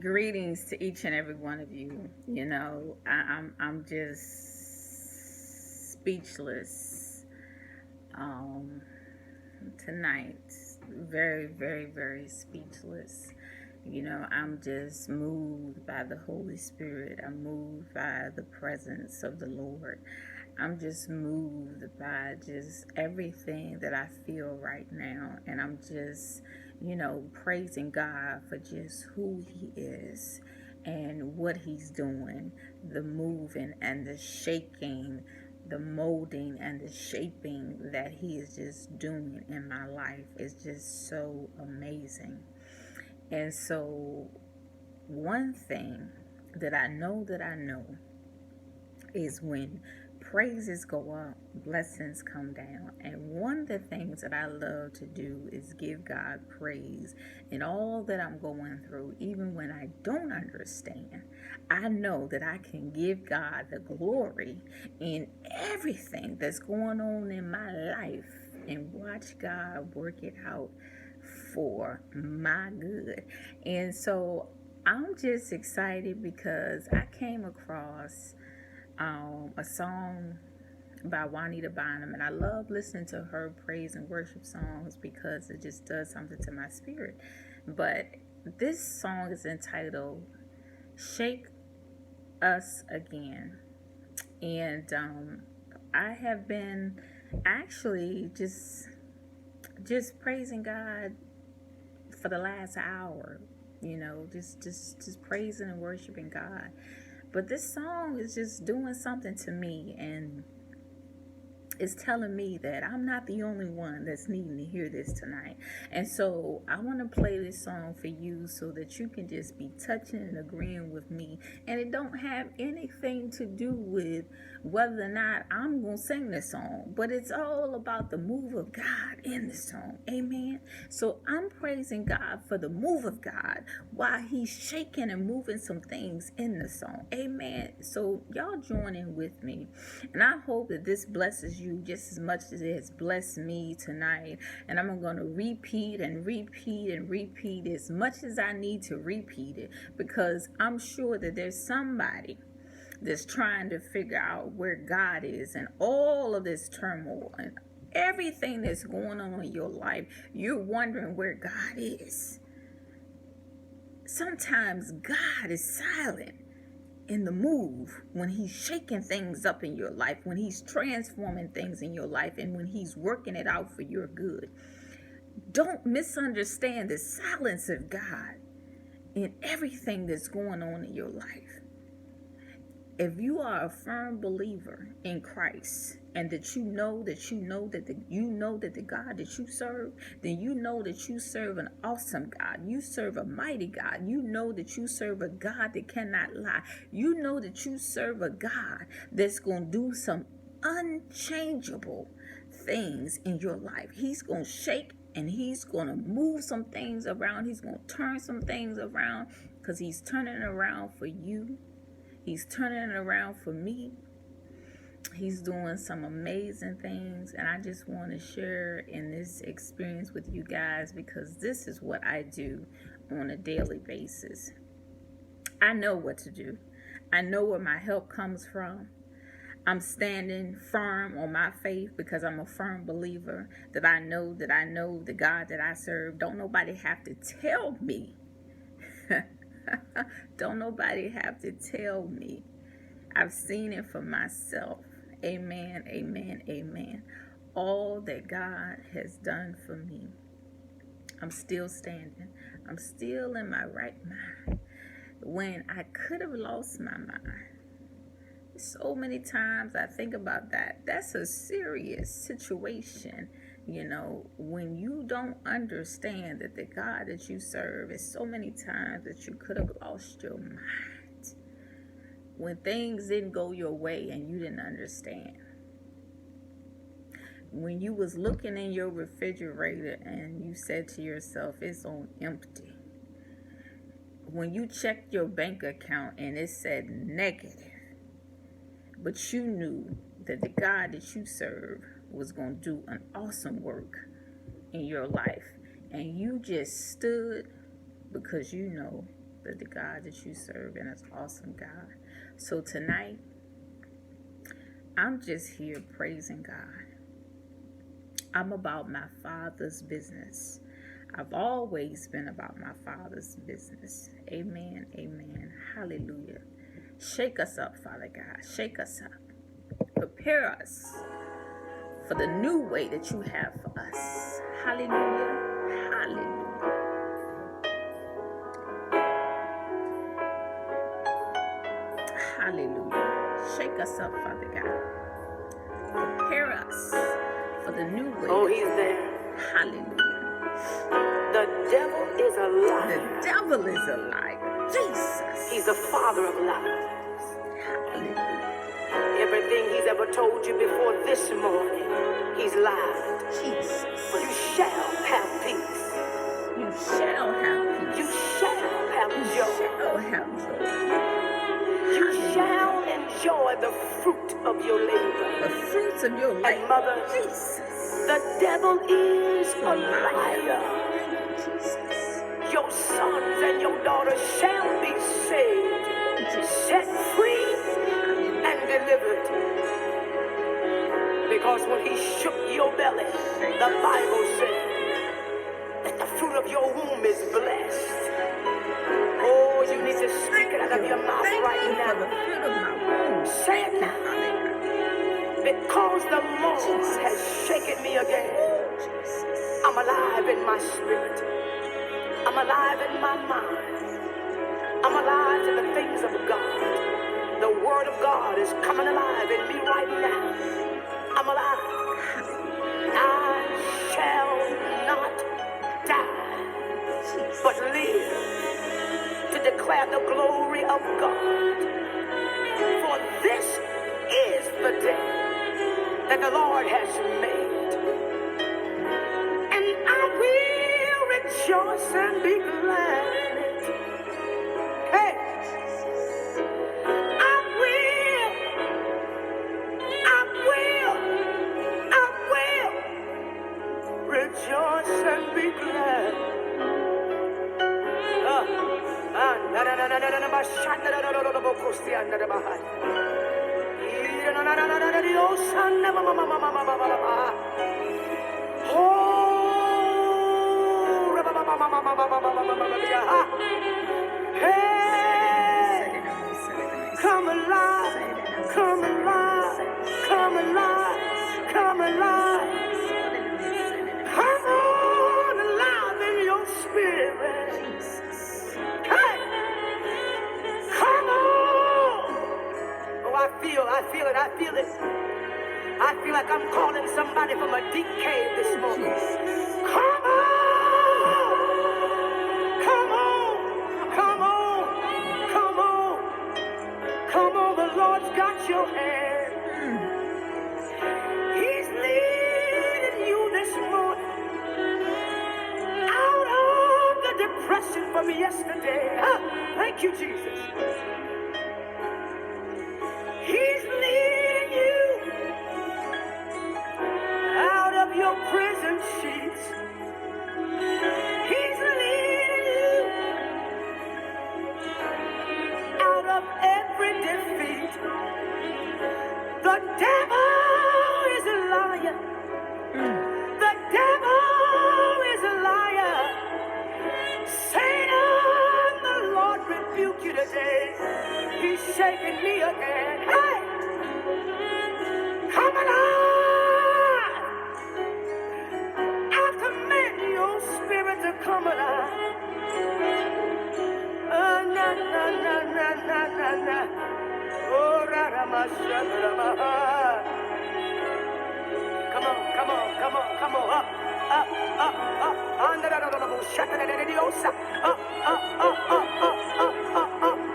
Greetings to each and every one of you. I'm just speechless um, tonight. Very, very, very speechless. I'm just moved by the Holy Spirit. I'm moved by the presence of the Lord. I'm just moved by just everything that I feel right now. And I'm just, praising God for just who He is and what He's doing, the moving and the shaking, the molding and the shaping that He is just doing in my life is just so amazing. And so, one thing that I know is when praises go up, blessings come down. And one of the things that I love to do is give God praise in all that I'm going through, even when I don't understand. I know that I can give God the glory in everything that's going on in my life and watch God work it out for my good. And so I'm just excited because I came across a song by Juanita Bynum, and I love listening to her praise and worship songs because it just does something to my spirit. But this song is entitled "Shake Us Again," and I have been actually just praising God for the last hour. Just praising and worshiping God. But this song is just doing something to me, and it's telling me that I'm not the only one that's needing to hear this tonight. And so I want to play this song for you so that you can just be touching and agreeing with me. And it don't have anything to do with whether or not I'm going to sing this song, but it's all about the move of God in the song. Amen. So I'm praising God for the move of God while He's shaking and moving some things in the song. Amen. So y'all join in with me. And I hope that this blesses you just as much as it has blessed me tonight. And I'm going to repeat and repeat and repeat as much as I need to repeat it, because I'm sure that there's somebody that's trying to figure out where God is and all of this turmoil and everything that's going on in your life. You're wondering where God is. Sometimes God is silent in the move when He's shaking things up in your life, when He's transforming things in your life, and when He's working it out for your good. Don't misunderstand the silence of God in everything that's going on in your life. If you are a firm believer in Christ, and that you know that the God that you serve, then you know that you serve an awesome God. You serve a mighty God. You know that you serve a God that cannot lie. You know that you serve a God that's going to do some unchangeable things in your life. He's going to shake and He's going to move some things around. He's going to turn some things around, because He's turning it around for you. He's turning it around for me. He's doing some amazing things, and I just want to share in this experience with you guys, because this is what I do on a daily basis. I know what to do. I know where my help comes from. I'm standing firm on my faith because I'm a firm believer that I know the God that I serve. Don't nobody have to tell me. Don't nobody have to tell me. I've seen it for myself. Amen, amen, amen. All that God has done for me. I'm still standing. I'm still in my right mind when I could have lost my mind. So many times I think about that. That's a serious situation. When you don't understand that the God that you serve is so many times that you could have lost your mind. When things didn't go your way and you didn't understand. When you was looking in your refrigerator and you said to yourself, it's on empty. When you checked your bank account and it said negative. But you knew that the God that you serve was going to do an awesome work in your life. And you just stood because you know the God that you serve, and it's awesome God. So tonight, I'm just here praising God. I'm about my Father's business. I've always been about my Father's business. Amen, amen, hallelujah. Shake us up, Father God. Shake us up. Prepare us for the new way that you have for us. Hallelujah, hallelujah. Hallelujah. Shake us up, Father God. Prepare us for the new way. Oh, he's there. Hallelujah. The devil is a liar. The devil is a liar. Jesus. He's the father of lies. Hallelujah. Everything he's ever told you before this morning, he's lied. Jesus. But you shall have peace. You shall have peace. You shall have You joy. shall have joy. You Hallelujah. shall enjoy the fruit of your labor. The fruits of your life. And mother, Jesus. the devil is a liar. Jesus. Your sons and your daughters shall be saved, set free, and delivered. Because when he shook your belly, the Bible said that the fruit of your womb is blessed. Oh, you need to speak it out of your mouth right now. The fruit of my womb. Say it now. Because the Lord has shaken me again. I'm alive in my spirit. I'm alive in my mind. I'm alive to the things of God. The word of God is coming alive in me right now. I'm alive. I shall not die, but live to declare the glory of God. For this is the day that the Lord has made, and I will rejoice and be glad in it. Hey, I will rejoice and be glad. Hey, come alive, come alive, come alive, come alive. Come on alive in your spirit. Hey, come on. Oh, I feel it. I feel like I'm calling somebody from a deep cave this morning. Come on! Come on! Come on! Come on! Come on, the Lord's got your hand. He's leading you this morning out of the depression from yesterday. Thank you, Jesus. He's leading you out of your prison sheets. He's leading you out of every defeat. The devil is a liar. The devil is a liar. Satan, the Lord rebuke you today. He's shaking me again. Hey! Come alive! I command your spirit to come alive. Na na na na na na na. Oh, come on, come on, come on, come on, up, up, up, up, under the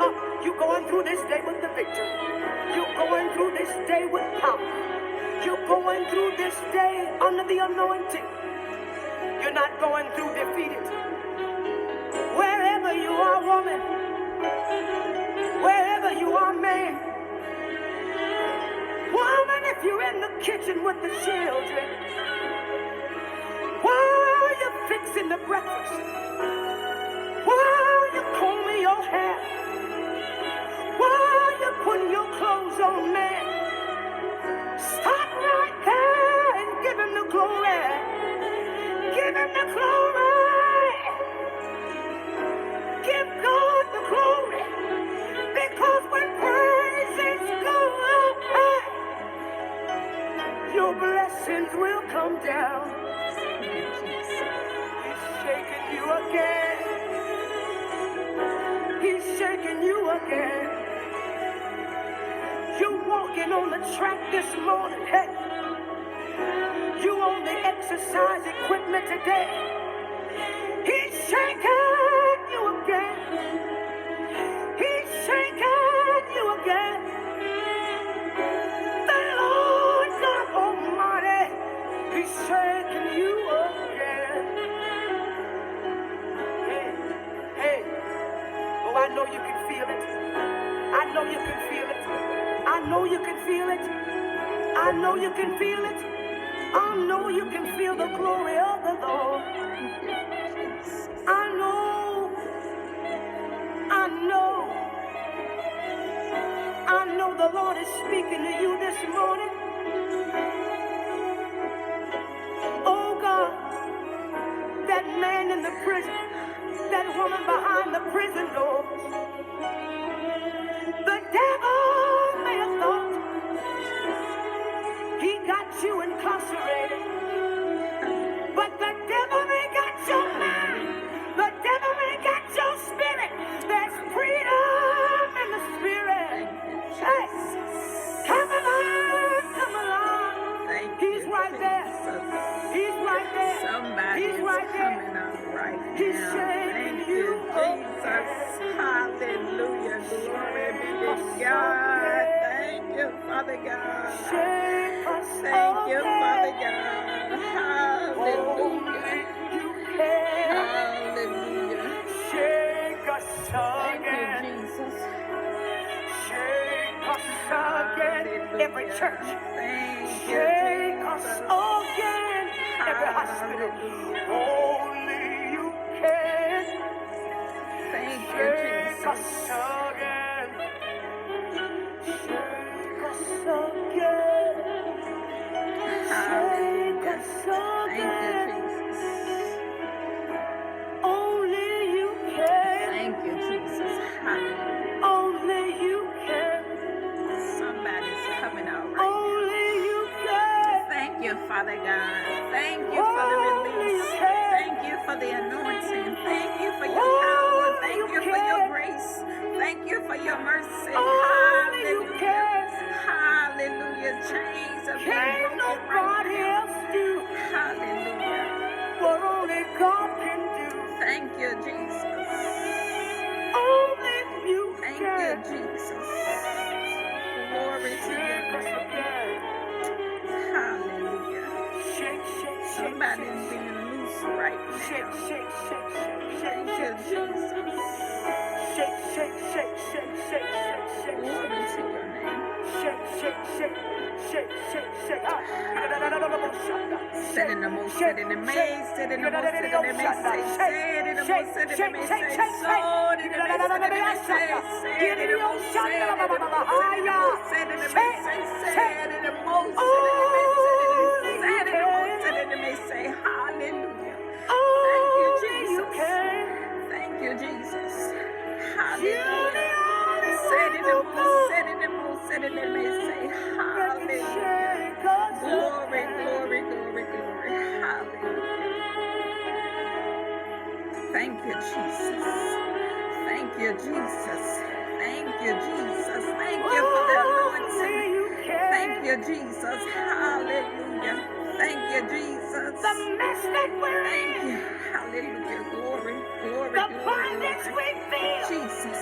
up. You going through this day with the victory. You going through this day with power. You going through this day under the anointing. You're not going through defeated. Wherever you are, woman, wherever you are, man, woman, if you're in the kitchen with the children, while you're fixing the breakfast, while you're combing your been on the track this morning. Hey, you on the exercise equipment today. He's shaking you again. He's shaking you again. The Lord God Almighty, He's shaking you again. Hey, hey. Oh, I know you can feel it. I know you can feel it. I know you can feel it. I know you can feel it. I know you can feel the glory of the Lord. I know. I know. I know the Lord is speaking to you this morning. Oh God, that man in the prison, that woman behind the prison doors. The devil may have thought he got you incarcerated, but the devil ain't got your mind. The devil ain't got your spirit. There's freedom in the spirit. Hey, come along, come along. He's right there. He's right there. He's right there. He's shaking you, Jesus. Hallelujah. Glory be to God. Thank you, Father God. Thank you, Father God. Hallelujah. Hallelujah. Shake us Thank you, again. Jesus. Shake us again. Every church. Thank you, Shake us Jesus. again. Every hospital. Only you can. Thank you, Shake us Jesus. again. Shake us again. Shake us Thank you, again. Jesus. Only you can. Thank you, Jesus. Hallelujah. Only you can. Somebody's coming out right now. Only you can. Thank you, Father God. Thank you for the Only release. you can. Thank you for the anointing. Thank you for your power. Only Thank you you for can. your grace. Thank you for your mercy. Only you Hallelujah. can. Hallelujah. Chains are being Can't broken right nobody now. else do Hallelujah. what only God can do. Thank you, Jesus. Only you Thank you, can. Jesus. Glory to your Shake us name. again. Hallelujah. Shake, shake, shake, Somebody's shake, being loose right shake, now. shake, shake, shake, Thank you, shake, shake, Jesus. shake, shake, shake, shake, shake, shake, Glory to your name. shake, shake, shake, shake, shake, shake. Sit in the most, sit in the maze, sit in the most, sit in the maze, say, sit in the most, sit in the maze, say, so in the maze, sit in the maze, say, sit in the most, sit in the most, sit in the maze, say, sit in the most, sit in the maze, sit in the most, sit in the maze, say, hallelujah. Thank you, Jesus. Thank you, Jesus. Hallelujah. Sit in the most, sit in the most, sit in the maze, say, hallelujah. Glory, glory, glory, glory. Hallelujah. Thank you, Jesus. Thank you, Jesus. Thank you, Jesus. Thank you for the anointing. Thank you, Jesus. Hallelujah. Thank you, Jesus. The mess that we're Thank in, you. Hallelujah. Glory, glory, the glory, bondage glory. we feel, Jesus.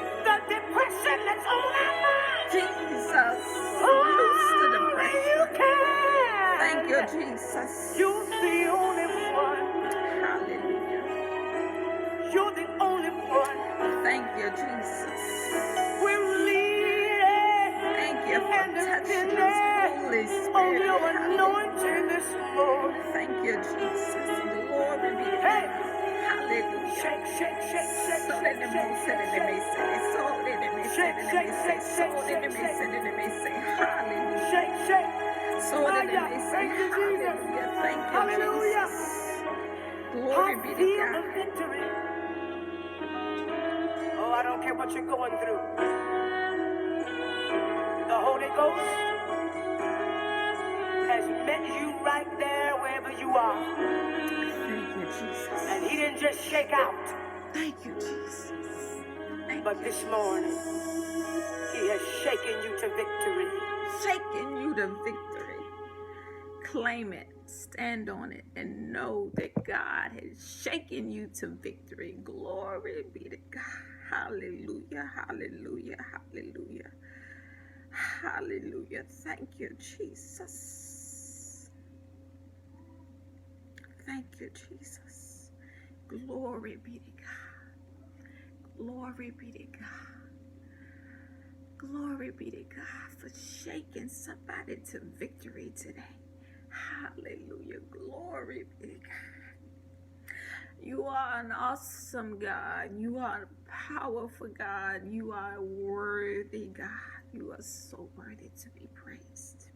the depression that's on our minds. Jesus. Loose the Only you depression. can. Thank you, Jesus. You're the only one. Hallelujah. You're the only one. Thank you, Jesus. We're leaning Thank you for and touching us, depending Holy on Spirit. your Hallelujah. anointing this morning. Thank you, Jesus. Glory be to Hey, God. Hallelujah. shake, shake, shake, shake, So shake, let them shake, all sit in the shake, may say, so let them may sit in the may say, so let them may sit in the may say, hallelujah. shake, shake. So let them may say, Thank you, Jesus. hallelujah. Thank you, Hallelujah. Jesus. Glory be I to feel the God. victory. Oh, I don't care what you're going through. The Holy Ghost has met you right there wherever you are. Thank you, Jesus. And He didn't just shake out, Thank you, Jesus. Thank But this morning, he has shaken you to victory. Shaking you to victory. Claim it, stand on it, and know that God has shaken you to victory. Glory be to God. Hallelujah, hallelujah, hallelujah. Hallelujah. Thank you, Jesus. Thank you, Jesus. Glory be to God. Glory be to God. Glory be to God for shaking somebody to victory today. Hallelujah. Glory be to God. You are an awesome God. You are a powerful God. You are worthy, God. You are so worthy to be praised.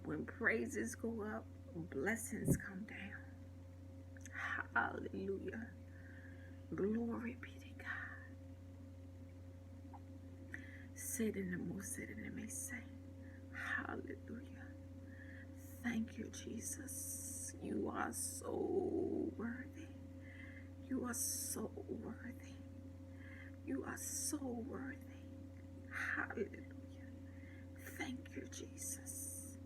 When praises go up, blessings come down. Hallelujah. Glory be to God. Sit in the most, sit in the may say. Hallelujah. Thank you, Jesus. You are so worthy. You are so worthy. You are so worthy. Hallelujah. Thank you, Jesus.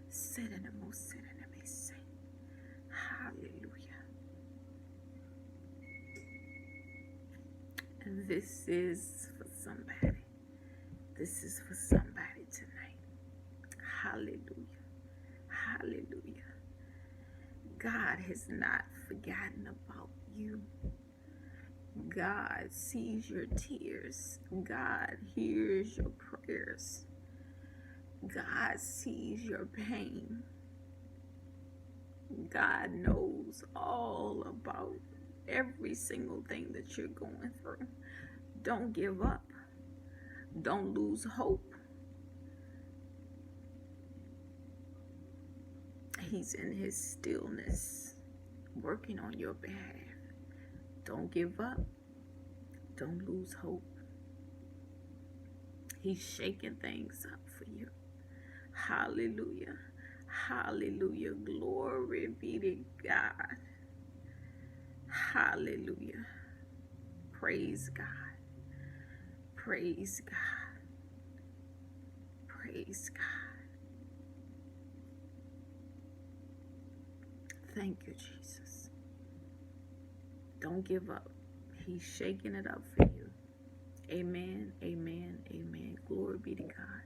Sit in the most, sit in the may say. Hallelujah. And this is for somebody. This is for somebody tonight. Hallelujah. Hallelujah. God has not forgotten about you. God sees your tears. God hears your prayers. God sees your pain. God knows all about every single thing that you're going through. Don't give up. Don't lose hope. He's in his stillness, working on your behalf. Don't give up. Don't lose hope. He's shaking things up for you. Hallelujah. Hallelujah. Glory be to God. Hallelujah. Praise God. Praise God. Praise God. Thank you, Jesus. Don't give up. He's shaking it up for you. Amen. Amen. Amen. Glory be to God.